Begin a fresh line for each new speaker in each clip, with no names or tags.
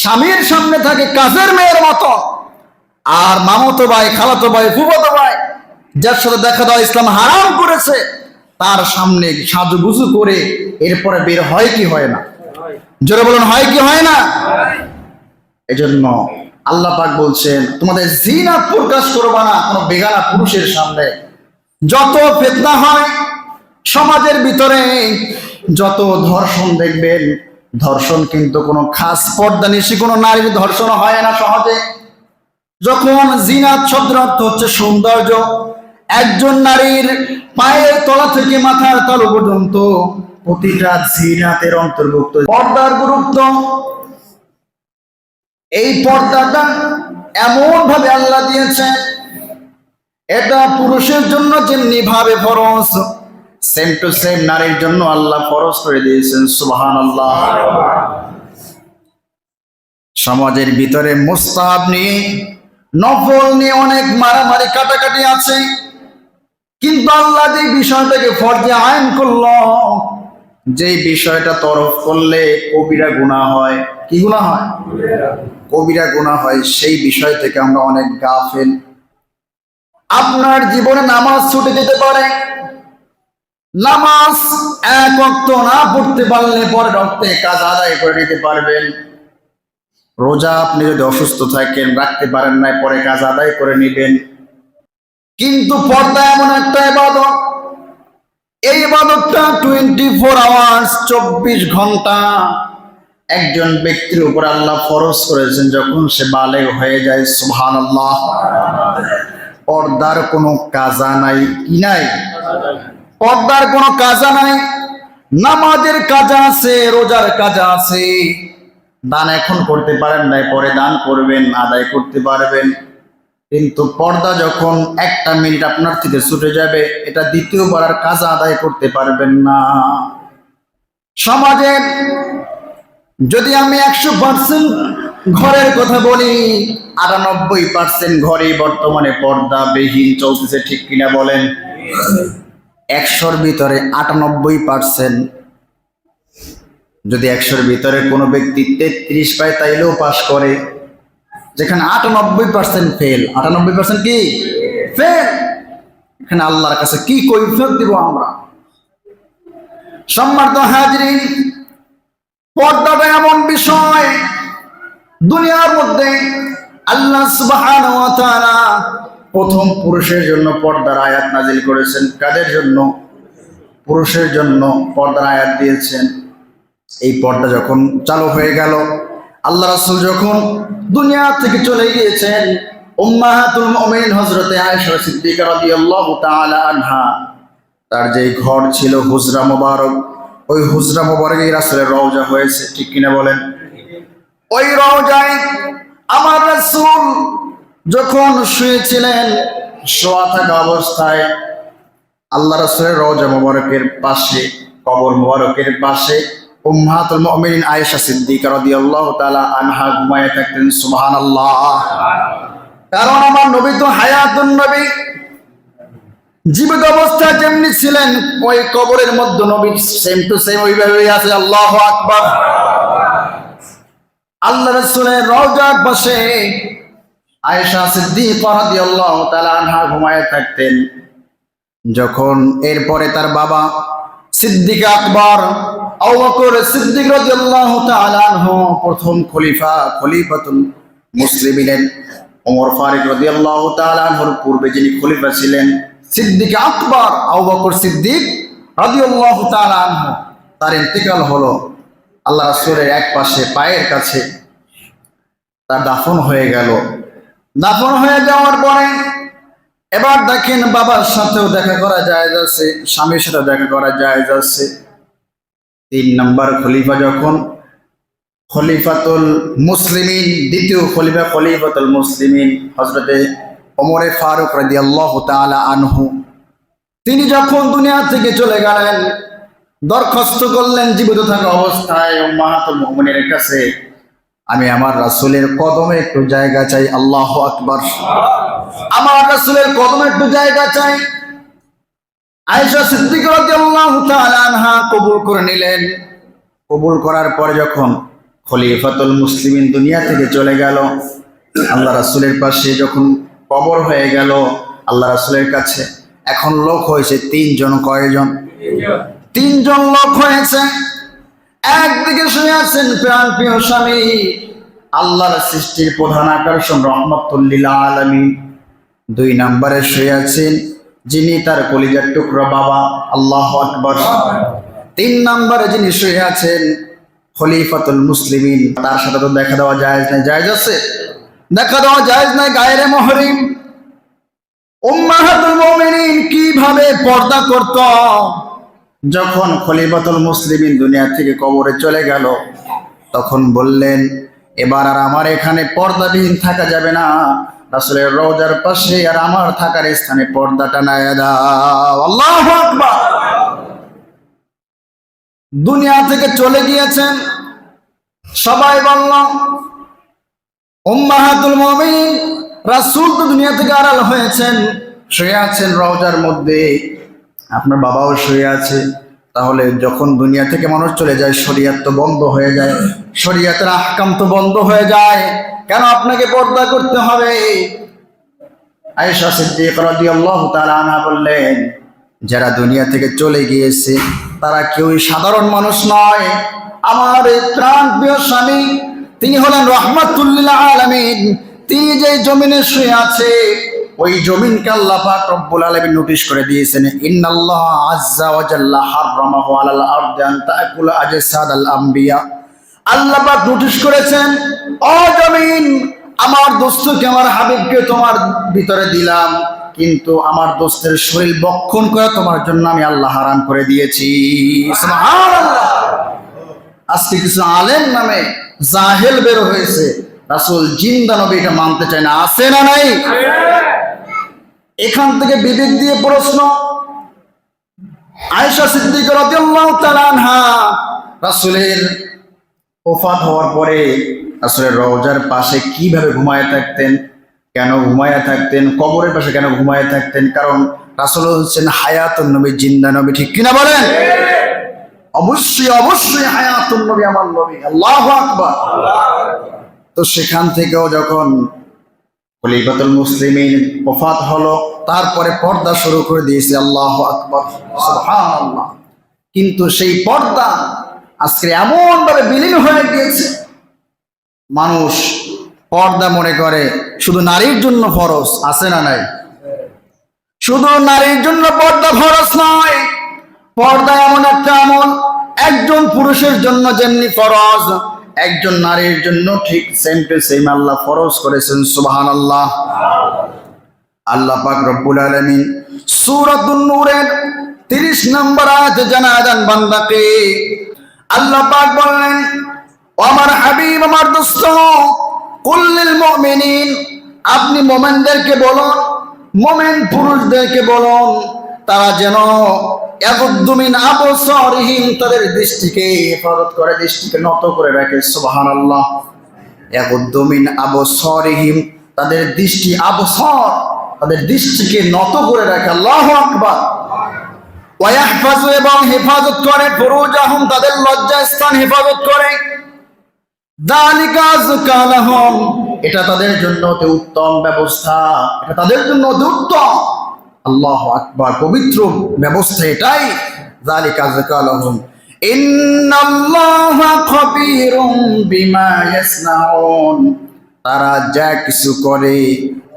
স্বামীর সামনে থাকে কাজের মেয়ের মতো, আর মামাতো ভাই, খালাতো ভাই, ফুফাতো ভাই যার সাথে দেখা দেওয়া ইসলাম হারাম করেছে তার সামনে সাজুগুজু করে এরপরে বের হয় কি হয় না? জোরে বলুন, হয় কি হয় না? এজন্য আল্লাহ পাক বলছেন, তোমাদের জিনাত প্রকাশ করবা না কোনো বেগানা পুরুষের সামনে। যত ফিতনা হয় সমাজের ভিতরে, যত ধর্ষণ দেখবেন, ধর্ষণ কিন্তু কোনো খাস পর্দানিশী কোনো নারীর ধর্ষণ হয় না সহজে। যখন জিনাত শব্দের অর্থ হচ্ছে সৌন্দর্য, একজন নারীর পায়ের তলা থেকে মাথার তালু পর্যন্ত প্রতিটা জিনাতের অন্তর্ভুক্ত। পর্দার গুরুত্ব, এই পর্দাটা এমন ভাবে আল্লাহ দিয়েছে, এটা পুরুষের জন্য যেমনি ভাবে ফরজ, সেম টু সেম নারীর জন্য আল্লাহ ফরজ করে দিয়েছেন। সুবহানাল্লাহ। সমাজের ভিতরে মুস্তাহাব নিয়ে, নফল নিয়ে অনেক মারামারি কাটাকাটি আছে, কিন্তু আল্লাহ যে বিষয়টাকে ফরজে আইন করলো, যে বিষয়টা তরফ করলে কবিরা গুনাহ হয়, কি গুনাহ হয়? কবিরা গুনাহ হয়, সেই বিষয় থেকে আমরা অনেক গাফেল। আপনার জীবনে নামাজ ছুটে যেতে পারে, নামাজ এক ওয়াক্ত না পড়তে পারলে পরের ওয়াক্তে কাজ আদায় করে নিতে পারবেন। রোজা আপনি যদি অসুস্থ থাকেন, রাখতে পারেন না, পরে কাজ আদায় করে নেবেন। কিন্তু পর্দা এমন একটা ইবাদত, এই ইবাদতটা 24 আওয়ার্স, 24 ঘন্টা একজন ব্যক্তির উপর আল্লাহ ফরজ করেছেন যখন সে বালেগ হয়ে যায়। সুবহানাল্লাহ। পর্দার কোনো কাজা নাই, কি নাই? পর্দার কোনো কাজা নাই। নামাজের কাজা আছে, রোজার কাজা আছে। দান এখন করতে পারেন নাই, পরে দান করবেন, আদায় করতে পারবেন। কিন্তু পর্দা যখন একটা মিনিট আপনার থেকে ছুটে যাবে, এটা দ্বিতীয়বার আর কাজা আদায় করতে পারবেন না। সমাজের যদি আমি 100% ঘরের কথা বলি, 98% ঘরে বর্তমানে পর্দা বিহীন চলতেছে, ঠিক কিনা বলেন? 100-র ভিতরে 98%, যদি 100-র ভিতরে কোনো ব্যক্তি 33 পায় তাইলেও পাস করে, যেখানে 98% ফেল। 98% কি ফেল? এখানে আল্লাহর কাছে কি কৈফিয়ত দিব আমরা? সম্মানিত হাজিরিন, পর্দাটা এমন বিষয়, দুনিয়ার মধ্যে আল্লাহ সুবহানাহু ওয়া তাআলা প্রথম পুরুষের জন্য পর্দার আয়াত নাজিল করেছেন। কাদের জন্য? পুরুষের জন্য পর্দার আয়াত দিয়েছেন। এই পর্দা যখন চালু হয়ে গেল, আল্লাহ রাসূল যখন দুনিয়া থেকে চলে গিয়েছেন, উম্মাহাতুল মুমিনিন হযরতে আয়েশা সিদ্দিকা রাদিয়াল্লাহু তাআলা আনহা, তার যে ঘর ছিল হুজরা মুবারক, ওই হুজরা মুবারকে রাসূলের রওজা হয়েছে, ঠিক কিনা বলেন? ওই রওজায় আমার রাসূল যখন শুয়েছিলেন, শোয়া থাকা অবস্থায় আল্লাহ রাসূলের রওজা মুবারকের পাশে, কবর মুবারকের পাশে উম্মাহাতুল মুমিনিন আয়েশা সিদ্দিকা রাদিয়াল্লাহু তাআলা আনহা ঘুমায়ে থাকতেন। সুবহানাল্লাহ। কারণ আমার নবী তো হায়াতুন নবী, জীবিত অবস্থায় যেমনি ছিলেন, ওই কবরের মধ্যে নবী সেম টু সেম ওইভাবেই আছে। আল্লাহু আকবার। আল্লাহ রাসূলের রওজার পাশে আয়েশা সিদ্দিকা রাদিয়াল্লাহু তাআলা আনহা ঘুমায়ে থাকতেন। যখন এরপরে তার বাবা সিদ্দিক আকবর আবু বকর সিদ্দিক রাদিয়াল্লাহু তাআলা আনহু প্রথম খলিফাতুল মুসলিমিন, ওমর ফারুক রাদিয়াল্লাহু তাআলা আনহুর পূর্বে যিনি খলিফা ছিলেন সিদ্দিক আকবর আবু বকর সিদ্দিক রাদিয়াল্লাহু তাআলা আনহু, তার ইন্তেকাল হলো। আল্লাহ রাসূলের এক পাশে পায়ের কাছে তার দাফন হয়ে গেল। দাফন হয়ে যাওয়ার পরে এবার দেখেন, বাবার সাথেও দেখা করা জায়েজ আছে, স্বামীর সাথে দেখা করা জায়েজ আছে। 3 নম্বর খলিফা যখন খলিফাতুল মুসলিমিন, দ্বিতীয় খলিফা খলিফাতুল মুসলিমিন হযরতে ওমর ফারুক রাদিয়াল্লাহু তাআলা আনহু, তিনি যখন দুনিয়া থেকে চলে গেলেন, দরখাস্ত করলেন জীবিত থাকা অবস্থায় উম্মাহাতুল মুমিনের কাছে, আমি আমার রাসূলের কদমে একটু জায়গা চাই। আল্লাহু আকবার। আমার রাসূলের কদমে একটু জায়গা চাই। আয়েশা সিদ্দিকা রাদিয়াল্লাহু তাআলা আনহা কবুল করে নিলেন। কবুল করার পরে যখন খলিফাতুল মুসলিমিন দুনিয়া থেকে চলে গেল। আল্লাহ রাসূলের পাশে যখন কবর হয়ে গেল আল্লাহ রাসূলের কাছে, এখন লোক হয়েছে তিনজন। কয়জন? তিনজন লোক হয়েছে। একদিকে শুয়ে আছেন প্রাণ প্রিয় স্বামী, আল্লাহর সৃষ্টির প্রধান আকর্ষণ রহমাতুল লিল আলামিন। দুই নম্বরে শুয়ে আছেন যিনি তার কলিজার টুকরা বাবা, আল্লাহু আকবার। তিন নম্বরে যিনি শুয়ে আছেন খলিফাতুল মুসলিমিন, তার সাথে তো দেখা দেওয়া জায়েজ নাই। জায়েজ আছে? দেখা দেওয়া জায়েজ নাই, গায়রে মুহরিম। উম্মাহাতুল মুমিনিন কিভাবে পর্দা করত? যখন খলিফাতুল মুসলিমিন দুনিয়া থেকে কবরে চলে গেল তখন বললেন, এবার আর আমার এখানে পর্দাবিহীন থাকা যাবে না, রাসূলের রওজার পাশে আর আমার থাকার স্থানে পর্দা টানায়া দাও। আল্লাহু আকবার। দুনিয়া থেকে চলে গিয়েছেন, সবাই বলল উম্মাহাতুল মুমিনিন, রাসূল তো দুনিয়া থেকে আড়াল হয়েছেন, শুয়ে আছেন রওজার মধ্যে, আপনার বাবাও শুয়ে আছে। তাহলে যখন দুনিয়া থেকে মানুষ চলে যায় শরীয়ত তো বন্ধ হয়ে যায়, শরীয়তের আহকাম তো বন্ধ হয়ে যায়, কেন আপনাকে পর্দা করতে হবে? আয়েশা সিদ্দিকা রাদিয়াল্লাহু তাআলা আনহা বললেন, যারা দুনিয়া থেকে চলে গিয়েছে তারা কেউই সাধারণ মানুষ নয়। আমার প্রাণ প্রিয় স্বামী তিনি হলেন রাহমাতুল লিল আলামিন। তিনি যে জমিনে শুয়ে আছে ওই জমিনকে আল্লাহ পাক রব্বুল আলামিন নোটিশ করে দিয়েছেন, ইন্নাল্লাহ আযজা ওয়া জাল্লা হারামাহু আলাল আরদি আন তাকুলা আজসাদাল আমবিয়া। আল্লাহ পাক নোটিশ করেছেন, ও জমিন, আমার দোস্তকে আমার হাবিবকে তোমার ভিতরে দিলাম, কিন্তু আমার দোস্তের শরীর বক্ষণ করে তোমার জন্য আমি আল্লাহ হারাম করে দিয়েছি। সুবহানাল্লাহ। আজকে কিছু আলেম নামে জাহেল বের হয়েছে, রাসূল জিন্দা নবী এটা মানতে চায় না। আছে না নাই? এখান থেকে বিবেক দিয়ে প্রশ্ন, আয়েশা সিদ্দিকা রাদিয়াল্লাহু তাআলা আনহা রাসূলের ওফাত হওয়ার পরে রাসূলের রওজার পাশে কিভাবে ঘুমায়ে থাকতেন? কেন ঘুমায়ে থাকতেন? কবরের পাশে কেন ঘুমায়ে থাকতেন? কারণ রাসূল হচ্ছেন হায়াতুন নবী, জিন্দা নবী। ঠিক কিনা বলেন? অবশ্যই অবশ্যই হায়াতুন নবী আমার নবী। আল্লাহু আকবার। তো সেখান থেকেও যখন খলিফাতুল মুসলিমিন ওফাত হলো তারপরে পর্দা শুরু করে দিয়েছে। আল্লাহু আকবার, সুবহানাল্লাহ। কিন্তু সেই পর্দা আজকে এমন ভাবে বিলীন হয়ে গিয়েছে, মানুষ পর্দা মনে করে শুধু নারীর জন্য ফরজ। আছে না নাই? শুধু নারীর জন্য পর্দা ফরজ নয়, পর্দা এমন একটা আমল একজন পুরুষের জন্য যেমনি ফরজ একজন নারীর জন্য ঠিক সেম টু সেম আল্লাহ ফরজ করেছেন। সুবহানাল্লাহ। আল্লাহ পাক রব্বুল আলামিন সূরাতুন নূরের 30 নম্বর আয়াতে জানায় দেন বান্দাকে, আল্লাহ পাক বললেন, ও আমার হাবিব, আমার দোস্ত, কুল লিল মুমিনিন, আপনি মুমিনদেরকে বলুন, মুমিন পুরুষদেরকে বলুন, তারা যেন ইয়াগুদ্দু মিন আবসারিহিম, তাদের দৃষ্টিকে হেফাজত করে, দৃষ্টিকে নত করে রাখে। সুবহানাল্লাহ। ইয়াগুদ্দু মিন আবসারিহিম, তাদের দৃষ্টি, আবসার, তাদের দৃষ্টিকে নত করে রাখে। আল্লাহু আকবার। ওয়া ইয়াহফাজু, এবং হেফাজত করে, ফুরুজাহুম, তাদের লজ্জা স্থান হেফাজত করে। যালিকা আযকা লাহুম, এটা তাদের জন্য অতি উত্তম ব্যবস্থা, এটা তাদের জন্য অতি উত্তম। আল্লাহু আকবার। পবিত্র ব্যবস্থা এটাই। যালিকা আযকা লাহুম ইন্নাল্লাহা খাবীরুম বিমা ইয়াসনাউন, তারা যা কিছু করে,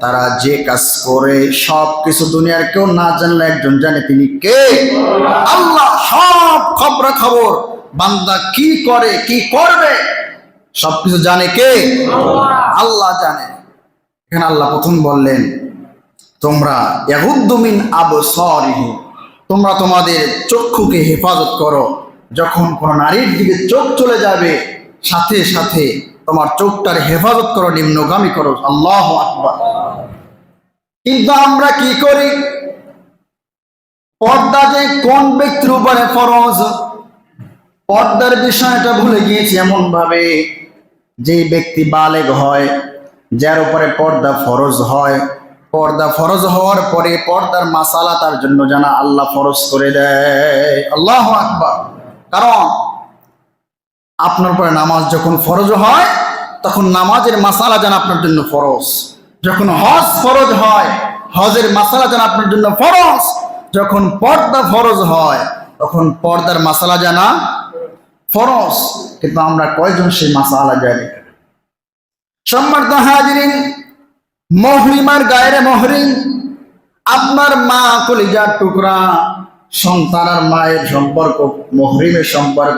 তারা যে কাজ করে সব কিছু দুনিয়ার কেউ না জানলে একজন জানে, তিনি কে? আল্লাহ। সব খবর বান্দা কি করে কি করবে সবকিছু জানে কে? আল্লাহ জানে। এখানে আল্লাহ প্রথম বললেন, তোমরা ইয়াগুদ্দু মিন আবসারিহিম, তোমরা তোমাদের চক্ষুকে হেফাজত করো। যখন কোন নারীর দিকে চোখ চলে যাবে সাথে সাথে তোমার চোখটার হেফাজত করো, নিম্নগামী করো। আল্লাহু আকবার। কিন্তু আমরা কি করি? পর্দা যে কোন ব্যক্তির উপরে ফরজ, পর্দার বিষয়টা ভুলে গিয়েছি এমন ভাবে, যে ব্যক্তি বালেগ হয়, যার উপরে পর্দা ফরজ হয়, পর্দা ফরজ হওয়ার পরে পর্দার মাসালা তার জন্য জানা আল্লাহ ফরজ করে দেয়। আল্লাহু আকবার। কারণ আপনার পরে নামাজ যখন ফরজ হয় তখন নামাজের মাসালা যেন আপনার জন্য ফরজ। যখন হজ ফরজ হয় হজের মাসালা যেন আপনার জন্য ফরজ। যখন পর্দা ফরজ হয় তখন পর্দার মাসালা জানা ফরজ। কিন্তু আমরা কয়জন সেই মাসালা জানি? সম্মানিত হাজিরিন, মহরিমার গায়ের মহরিম, আপনার মা কলিজার টুকরা, সন্তান আর মায়ের সম্পর্ক মহরিমের সম্পর্ক,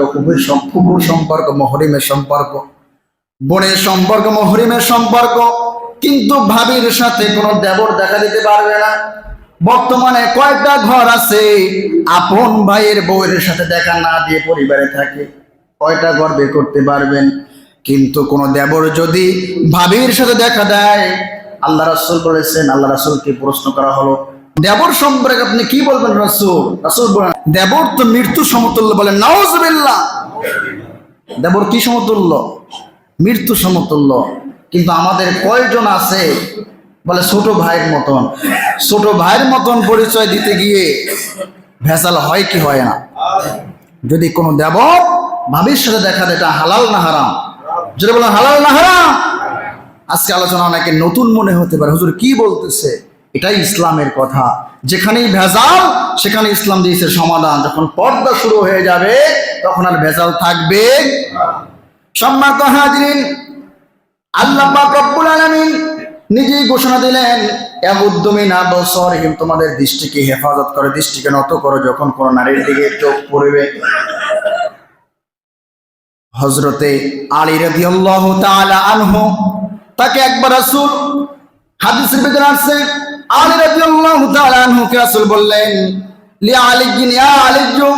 ফুফুর সম্পর্ক মহরিমের সম্পর্ক, বোনের সম্পর্ক মহরিমের সম্পর্ক। কিন্তু ভাবির সাথে কোনো দেবর দেখা দিতে পারবে না। বর্তমানে কয়েকটা ঘর আছে আপন ভাইয়ের বউয়ের সাথে দেখা না দিয়ে পরিবারে থাকে? কয়টা ঘর বের করতে পারবেন? কিন্তু কোন দেবর যদি ভাবির সাথে দেখা দেয়, আল্লাহ রাসূল বলেছেন, আল্লাহ রাসূলকে প্রশ্ন করা হলো, দেবর সম্পর্কে আপনি কি বলবেন রাসূল? রাসূল বলেন, দেবর তো মৃত্যু সমতুল্য। বলেন নাউজুবিল্লাহ। দেবর কি সমতুল্য? মৃত্যু সমতুল্য। কিন্তু আমাদের কয়জন আছে বলে ছোট ভাইয়ের মতন। ছোট ভাইয়ের মতন পরিচয় দিতে গিয়ে ভেজাল হয় কি হয় না? যদি কোনো দেবর ভাবির সাথে দেখা দেয়, এটা হালাল না হারাম? যদি বলেন হালাল না হারাম? আজকে আলোচনা অনেকে নতুন মনে হতে পারে, হুজুর কি বলতেছে? এটাই ইসলামের কথা। যেখানেই ভেজাল সেখানে ইসলাম দিয়েছে সমাধান। যখন পর্দা শুরু হয়ে যাবে তখন আর ভেজাল থাকবে। সম্মানিত হাজিরিন, আল্লাহ পাক রব্বুল আলামিন নিজেই ঘোষণা দিলেন, ইয়াগুদ্দু মিন আবসারিহিম, তোমাদের দৃষ্টিকে হেফাজত করে, দৃষ্টিকে নত করো যখন কোন নারীর দিকে চোখ পড়বে। হযরতে আলী রাদিয়াল্লাহু তাআলা আনহু, তাকে একবার রাসূল, হাদিসের ভিতরে আছে, আলী রাদিয়াল্লাহু তাআলা আনহুকে রাসূল বললেন, লি আলিয়্যিন ইয়া আলিয়্যু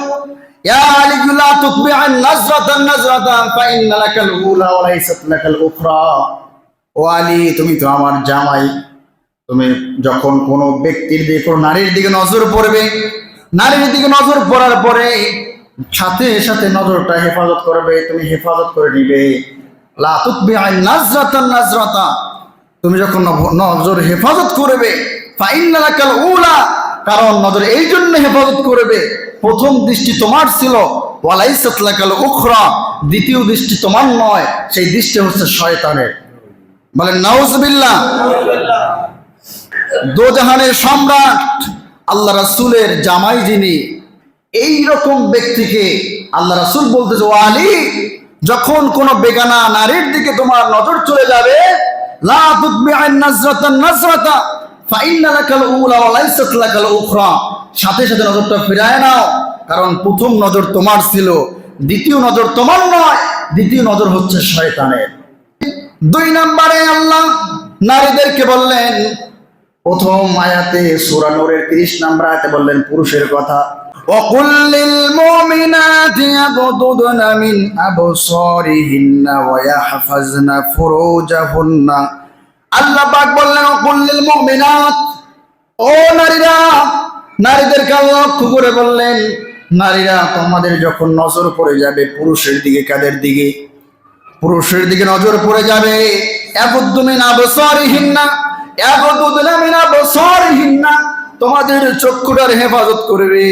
ইয়া আলিয়্যু লা তুতবি'আন নাজরাতান নাজরাতান ফা ইন্না লাকাল উলা ওয়া লাইসাত লাকাল উখরা। ও আলী, তুমি তো আমার জামাই, তুমি যখন কোনো ব্যক্তির দিকে, কোনো নারীর দিকে নজর পড়বে, নারীর দিকে নজর পড়ার পরে সাথে সাথে নজরটা হেফাজত করবে, তুমি হেফাজত করে নিবে। লা তুতবি'আন নাজরাতান নাজরাতা, তুমি যখন নজর হেফাজত করবে, ফা ইন্না লাকাল উলা, কারণ নজর এই জন্য হেফাজত করবে, প্রথম দৃষ্টি তোমার ছিল, ওয়া লাইসাত লাকাল উখরা, দ্বিতীয় দৃষ্টি তোমার নয়, সেই দৃষ্টি হচ্ছে শয়তানের। বলেন নাউজুবিল্লাহ। দোজাহানের সম্রাট আল্লাহ রাসূলের জামাই যিনি, এই রকম ব্যক্তিকে আল্লাহ রাসূল বলতেছে, ও আলী, যখন কোন বেগানা নারীর দিকে তোমার নজর চলে যাবে, লা তুতবি'আন নাজরাতান নাজরাতা ফা ইন্না লাকাল উলা ওয়া লাইসাত লাকাল উখরা, সাথে সাথে নজরটা ফিরায় নাও, কারণ প্রথম নজর তোমার ছিল, দ্বিতীয় নজর তোমার নয়, দ্বিতীয় নজর হচ্ছে শয়তানের। দুই নম্বরে আল্লাহ নারীদেরকে বললেন, প্রথম আয়াতে সূরা নূরের 30 নম্বর আয়াতে বললেন পুরুষের কথা, ওয়াকুল লিল মুমিনাতি ইয়াগদুদনা মিন আবসারিহিন্না ওয়া ইয়াহফাজনা ফুরুজাহুন্না। আল্লাহ পাক বললেন, ওয়াকুল লিল মুমিনাত, ও নারীরা, নারীদেরকে আল্লাহ লক্ষ্য করে বললেন, নারীরা তোমাদের যখন নজর পড়ে যাবে পুরুষের দিকে, কাদের দিকে? পুরুষের দিকে নজর পড়ে যাবে, ইয়াগুদ্দু মিন আবসারিহিন্না, ইয়াগুদ্দুনা মিন আবসারিহিন্না, তোমাদের চক্ষুটার হেফাজত করবে।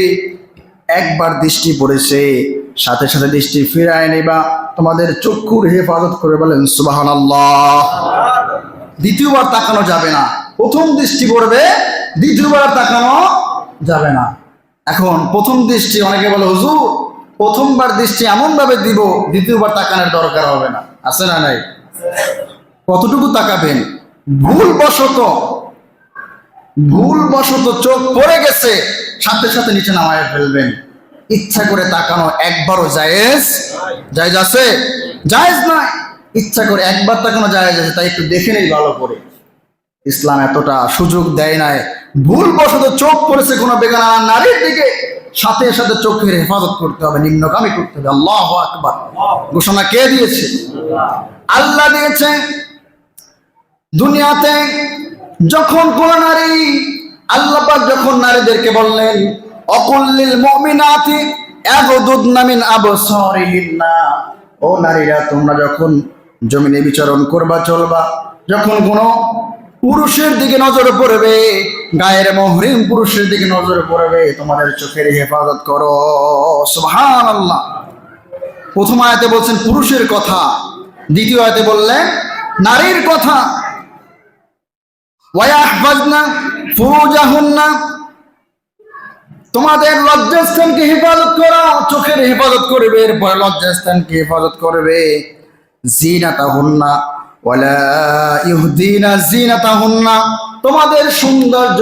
একবার দৃষ্টি পড়েছে, সাথে সাথে দৃষ্টি ফিরায় নেবা, তোমাদের চক্ষুর হেফাজত করে। বলেন সুবহানাল্লাহ। দ্বিতীয়বার তাকানো যাবে না। প্রথম দৃষ্টি পড়বে, দ্বিতীয়বার তাকানো যাবে না। এখন প্রথম দৃষ্টি, অনেকে বলে হুজুর প্রথমবার দৃষ্টি এমন ভাবে দিব দ্বিতীয়বার তাকানোর দরকার হবে না, আছে না নাই? কতটুকু তাকাবেন? ভুলবশত চোখ পড়ে গেছে, সাথে সাথে নিচে নামায় ফেলবেন। ইচ্ছা করে তাকানো একবারও জায়েজ আছে? জায়েজ নয়। ইচ্ছা করে একবার তাকানো জায়েজ আছে, তাই একটু দেখে নেই ভালো করে। ইসলাম এতটা সুযোগ দেয় নাই। ভুলবশত চোখ পড়েছে কোনো বেগানা নারীর দিকে, সাথে সাথে চোখের হেফাজত করতে হবে, নিম্নগামী করতে হবে। আল্লাহু আকবার। ঘোষণা কে দিয়েছে? আল্লাহ দিয়েছে। দুনিয়াতে যখন কোন নারী, আল্লাহ পাক যখন নারীদেরকে বললেন, ওয়াকুল লিল মুমিনাতি ইয়াগুদুদনা মিন আবসারিহিন্না, ও নারীরা তোমরা যখন জমিনে বিচরণ করবা, চলবা, যখন কোনো পুরুষের দিকে নজর পড়বে, গায়ের মুহরিম পুরুষের দিকে নজর পড়বে, তোমাদের চোখের হেফাজত করো। সুবহানাল্লাহ। প্রথম আয়াতে বলছেন পুরুষের কথা, দ্বিতীয় আয়াতে বললেন নারীর কথা। ওয়ায়াহফাজনা ফুরুজাহুন্না, তোমাদের লজ্জাস্থানকে হেফাজত করো, চোখের হেফাজত করবে, এরপরে লজ্জাস্থানকে হেফাজত করবে। জিনাতাহুন্না ওয়ালা ইউহদিনা জিনাতাহুন্না, তোমাদের সৌন্দর্য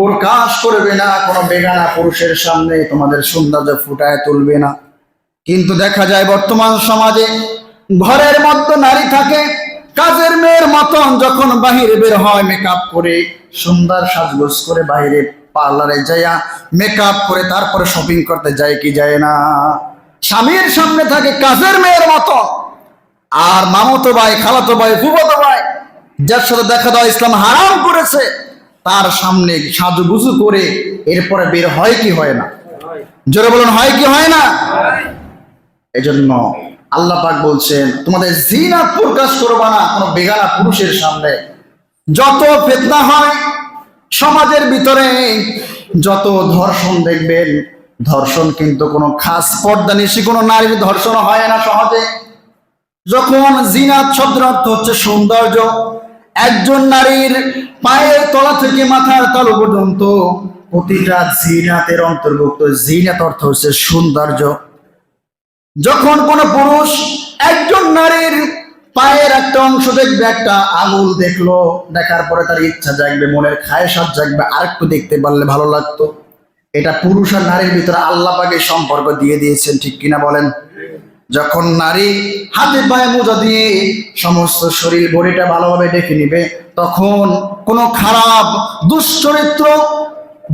প্রকাশ করবে না, কোনো বেগানা পুরুষের সামনে তোমাদের সৌন্দর্য ফুটায় তুলবে না। কিন্তু দেখা যায় বর্তমান সমাজে ঘরের মধ্যে নারী থাকে কাজের মেয়ের মতন, যখন বাহিরে বের হয় মেকআপ করে সুন্দর সাজগোজ করে বাহিরে পার্লারে যাইয়া মেকআপ করে তারপরে শপিং করতে যায় কি যায় না, স্বামীর সামনে থাকে কাজের মেয়ের মতো। আর মামাতো ভাই, খালাতো ভাই, ফুফাতো ভাই, যার সাথে দেখা দেওয়া ইসলাম হারাম করেছে, তার সামনে সাজুগুজু করে এরপরে বের হয় কি হয় না? জোরে বলুন, হয় কি হয় না? এজন্য আল্লাহ পাক বলছেন তোমাদের জিনাত প্রকাশ করবা না কোনো বেগানা পুরুষের সামনে। যত ফিতনা হয় সমাজের ভিতরে, যত ধর্ষণ দেখবেন, ধর্ষণ কিন্তু কোনো খাস পর্দানিশী কোনো নারীর ধর্ষণ হয় না সহজে। যখন জিনাত শব্দের অর্থ হচ্ছে সৌন্দর্য, একজন নারীর পায়ের তলা থেকে মাথার তালু পর্যন্ত প্রতিটা জিনাতের অন্তর্ভুক্ত। জিনাত অর্থ হচ্ছে সৌন্দর্য। যখন কোন পুরুষ একজন নারীর পায়ের একটা অংশ দেখবে, একটা আঙুল দেখলো, দেখার পরে তার ইচ্ছা জাগবে, মনের খায়সাত জাগবে, আরেকটু দেখতে পারলে ভালো লাগতো। এটা পুরুষ আর নারীর ভিতরে আল্লাহ পাকের সম্পর্ক দিয়ে দিয়েছেন, ঠিক কিনা বলেন? যখন নারী হাতে পায়ে মোজা দিয়ে সমস্ত শরীর বডিটা ভালোভাবে ডেকে নিবে, তখন কোনো খারাপ দুশ্চরিত্র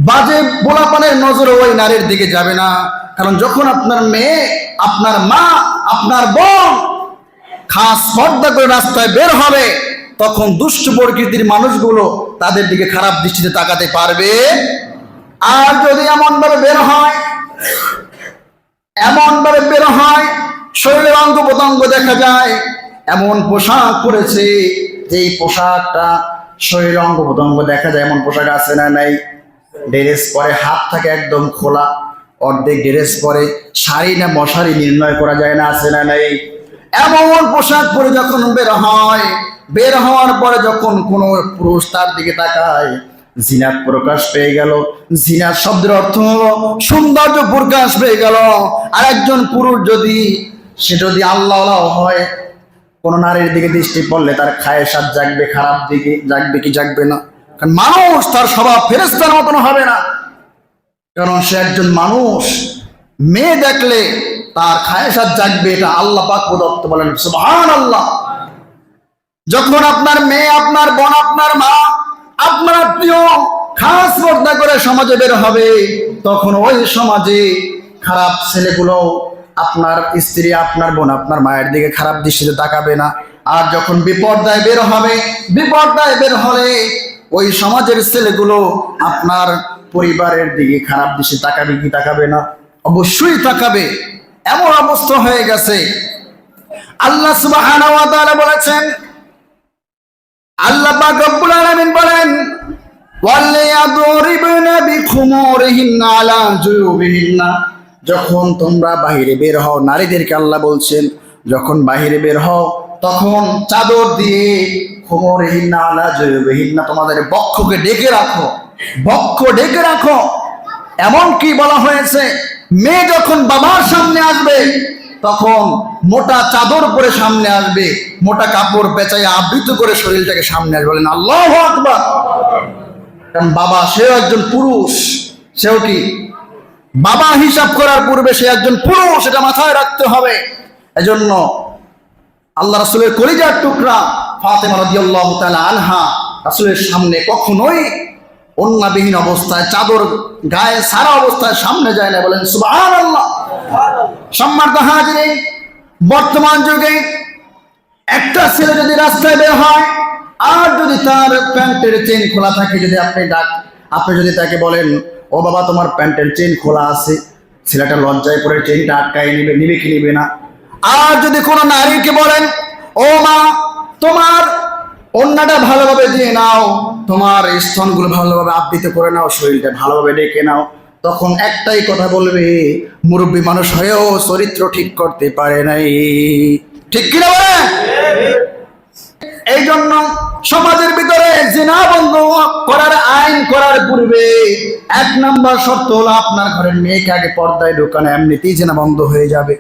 বাজে পোলাপানের নজরে ওই নারীর দিকে যাবে না। কারণ যখন আপনার মেয়ে, আপনার মা, আপনার বোন খাস পর্দা করে রাস্তায় বের হবে, তখন দুষ্ট প্রকৃতির মানুষগুলো তাদের দিকে খারাপ দৃষ্টিতে তাকাতে পারবে। আর যদি এমন ভাবে বের হয় শরীরের অঙ্গ প্রত্যঙ্গ দেখা যায়, এমন পোশাক পরেছে যেই পোশাকটা শরীরের অঙ্গ প্রত্যঙ্গ দেখা যায়, এমন পোশাক আছে না নাই? ড্রেস পরে হাত থাকে একদম খোলা, অর্ধেক ড্রেস পরে, শাড়ি না মশারি নির্ণয় করা যায় না, আছে না নাই? এমন পোশাক পরে যখন বের হওয়ার পরে যখন কোনো পুরুষ তার দিকে তাকায়, জিনাত প্রকাশ পেয়ে গেল। জিনাত শব্দের অর্থ হলো সৌন্দর্য প্রকাশ পেয়ে গেল। আর একজন পুরুষ যদি আল্লাহ হয়, কোন নারীর দিকে দৃষ্টি পড়লে তার খায়সাত জাগবে, খারাপ দিকে জাগবে কি জাগবে না? কারণ মানুষ তার স্বভাব ফেরেশতার মতন হবে না, কারণ সে একজন মানুষ। মেয়ে দেখলে তার খায়সাত জাগবে, এটা আল্লাহ পাক প্রদত্ত, বলেন সুবহানাল্লাহ। যখন আপনার মেয়ে, আপনার বোন, আপনার মা, আপনার আত্মীয় খাস পর্দা করে সমাজে বের হবে, তখন ওই সমাজে খারাপ ছেলেগুলো আপনার স্ত্রী, আপনার বোন, আপনার মায়ের দিকে খারাপ দৃষ্টিতে তাকাবে না। আর যখন বিপর্দায় বের হলে ওই সমাজের ছেলেগুলো আপনার পরিবারের দিকে খারাপ দৃষ্টি তাকাবে কি তাকাবে না? অবশ্যই তাকাবে। এমন অবস্থা হয়ে গেছে। আল্লাহ সুবহানাহু ওয়া তাআলা বলেছেন, আল্লাহ পাক রব্বুল আলামিন বলেন, ওয়ালিয়াদরিবনা বিখুমুরিহিন্না আলা জুয়ুবিহিন্না, যখন তোমরা বাহিরে বের হও, নারীদেরকে আল্লাহ বলছেন যখন বাহিরে বের হও তখন চাদর দিয়ে খুমুরিহিন্না আলা জুয়ুবিহিন্না, তোমাদের বক্ষকে ঢেকে রাখো। এমন কি বলা হয়েছে, মেয়ে যখন বাবার সামনে আসবে তখন মোটা চাদর পরে সামনে আসবে, মোটা কাপড় পেঁচাই আবৃত করে শরীরটাকে সামনে আসবে। বলেন আল্লাহু আকবার। কারণ বাবা সেও একজন পুরুষ, সেও কি বাবা হিসাব করার পূর্বে সে একজন পুরুষ, এটা মাথায় রাখতে হবে। এজন্য আল্লাহ রাসূলের কলিজার টুকরা ফাতেমা রাদিয়াল্লাহু তাআলা আনহা রাসূলের সামনে কখনোই ওন্নাবিহীন অবস্থায়, চাদর গায়ে সারা অবস্থায় সামনে যায় না। বলেন সুবহানাল্লাহ। সম্মানিত হাজিরিন, বর্তমান যুগে একটা ছেলে যদি রাস্তায় বের হয় আর যদি তার প্যান্টের চেইন খোলা থাকে, যদি আপনি যদি তাকে বলেন, ও বাবা তোমার প্যান্টের চেইন খোলা আছে, ছেলেটা লজ্জায় পড়ে চেইনটা আটকায় নিবে কি নিবে না? আর যদি কোনো নারীকে বলেন, ও মা তোমার ওন্নাটা ভালোভাবে দিয়ে নাও, তোমার স্তনগুলো ভালোভাবে আবৃত করে নাও, শরীরটা ভালোভাবে ডেকে নাও, তখন একটাই কথা বলবে, মুরব্বী মানুষ হয়েও চরিত্র ঠিক করতে পারে নাই। ঠিক কিনা বলেন? এই জন্য সমাজের ভিতরে জিনা বন্ধ করার আইন করার পূর্বে 1 নম্বর শর্ত হলো আপনার ঘরের মেয়েকে আগে পর্দায় ঢোকানো, এমনিতেই জিনা বন্ধ হয়ে যাবে।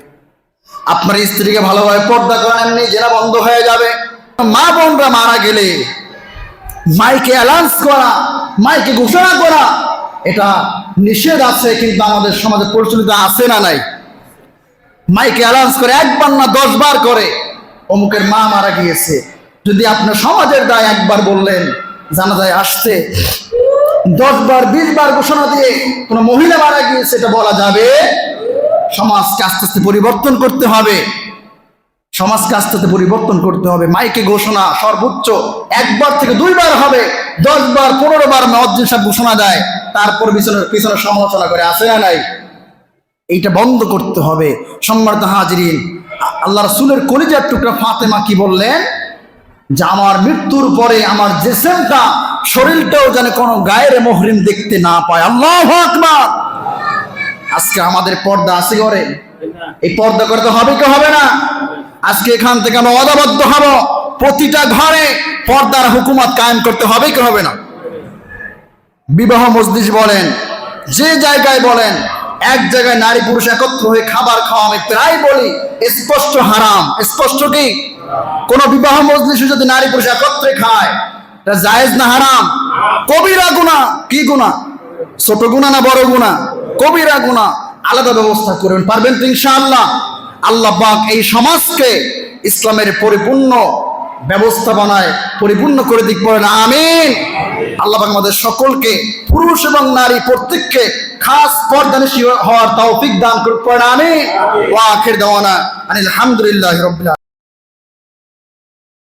আপনার স্ত্রীকে ভালোভাবে পর্দা করা, এমনি জিনা বন্ধ হয়ে যাবে। মা বোনরা মারা গেলে মাইকে অ্যালাউন্স করা, মাইকে ঘোষণা করা, এটা নিষেধ আছে, কিন্তু আমাদের সমাজে প্রচলিত আছে না নাই? মাইকে অ্যালাউন্স করে 1 বার না 10 বার করে অমুকের মা মারা গিয়েছে। যদি আপনার সমাজের দায় 1 বার বললেন, জানাজায় আসছে, 10 বার 20 বার ঘোষণা দিয়ে কোনো মহিলা মারা গিয়েছে, এটা বলা যাবে? সমাজকে আস্তে আস্তে পরিবর্তন করতে হবে। সমাজকে আস্তে আস্তে পরিবর্তন করতে হবে। মাইকে ঘোষণা সর্বোচ্চ 1 বার থেকে 2 বার হবে। 10 বার 15 বার মুয়াজ্জিন সাহেব ঘোষণা দেয়, তারপর পিছনে সমালোচনা করে, আছে না নাই? এইটা বন্ধ করতে হবে। সম্মানিত হাজিরিন, আল্লাহ রাসূলের কলিজার টুকরা ফাতেমা কি বললেন? যে আমার মৃত্যুর পরে আমার জিসিমটা, শরীরটাও যেন কোনো গায়ের মুহরিম দেখতে না পায়। আল্লাহু আকবার। আজকে আমাদের পর্দা আছে ঘরে, এই পর্দা করতে হবে কি হবে না? আজকে এখান থেকে আমরা ওয়াদাবদ্ধ হব, প্রতিটা ঘরে পর্দার হুকুমত কায়েম করতে হবে কি হবে না? বিবাহ মজলিস বলেন, যে জায়গায় বলেন, এক জায়গায় নারী পুরুষ একত্র হয়ে খাবার খাওয়া, আমি প্রায় বলি স্পষ্ট হারাম। স্পষ্ট কি? কোন বিবাহ মজলিসে যদি নারী পুরুষ একত্রে খায়, এটা জায়েজ না হারাম? কবিরা গুনাহ। কি গুনাহ? ছোট গুনাহ না বড় গুনাহ? কবিরা গুনাহ। আলাদা ব্যবস্থা করবেন, পারবেন তো ইনশাআল্লাহ? আল্লাহ পাক এই সমাজকে ইসলামের পরিপূর্ণ ব্যবস্থাপনায় পরিপূর্ণ করে দিক, পড়েন আমিন। আল্লাহ পাক আমাদের সকলকে, পুরুষ এবং নারী প্রত্যেককে খাস পর্দানিশী হওয়ার তৌফিক দান করুন, পড়েন আমিন। ওয়া আখির দাওয়ানা আনিল হামদুলিল্লাহি রাব্বিল আলামিন।